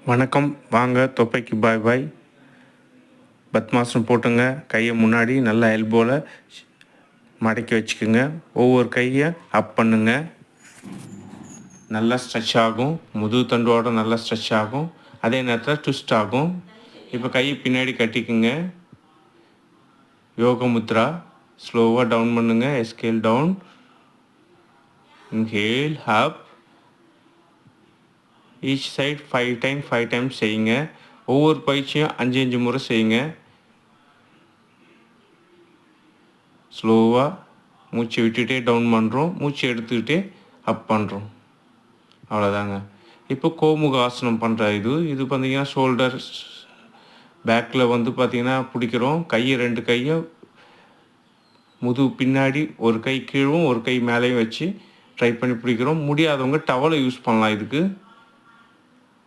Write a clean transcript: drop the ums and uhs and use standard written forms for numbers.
வணக்கம். வாங்க தொப்பைக்கு பாய் பாய். பத்மாசனம் போட்டுங்க. கையை முன்னாடி நல்லா எல்போவில் மடக்கி வச்சுக்கோங்க. ஒவ்வொரு கையை அப் பண்ணுங்க. நல்லா ஸ்ட்ரெச் ஆகும். முதுகு தண்டோட நல்லா ஸ்ட்ரெச் ஆகும். அதே நேரத்தில் ட்விஸ்ட் ஆகும். இப்போ கையை பின்னாடி கட்டிக்குங்க. யோக முத்ரா. ஸ்லோவாக டவுன் பண்ணுங்க. எஸ்கேல் down. Inhale up. Each side 5 times செய்யுங்க. ஒவ்வொரு பயிற்சியும் 5 முறை செய்யுங்க. ஸ்லோவாக மூச்சு விட்டுகிட்டே டவுன் பண்ணுறோம். மூச்சு எடுத்துக்கிட்டே அப் பண்ணுறோம். அவ்வளோதாங்க. இப்போ கோமுக ஆசனம் பண்ணுற இது பார்த்திங்கன்னா ஷோல்டர் பேக்கில் பார்த்திங்கன்னா பிடிக்கிறோம். கையை 2 கையை முதுகு பின்னாடி ஒரு கை கீழும் ஒரு கை மேலேயும் வச்சு ட்ரை பண்ணி பிடிக்கிறோம். முடியாதவங்க டவலை யூஸ் பண்ணலாம் இதுக்கு.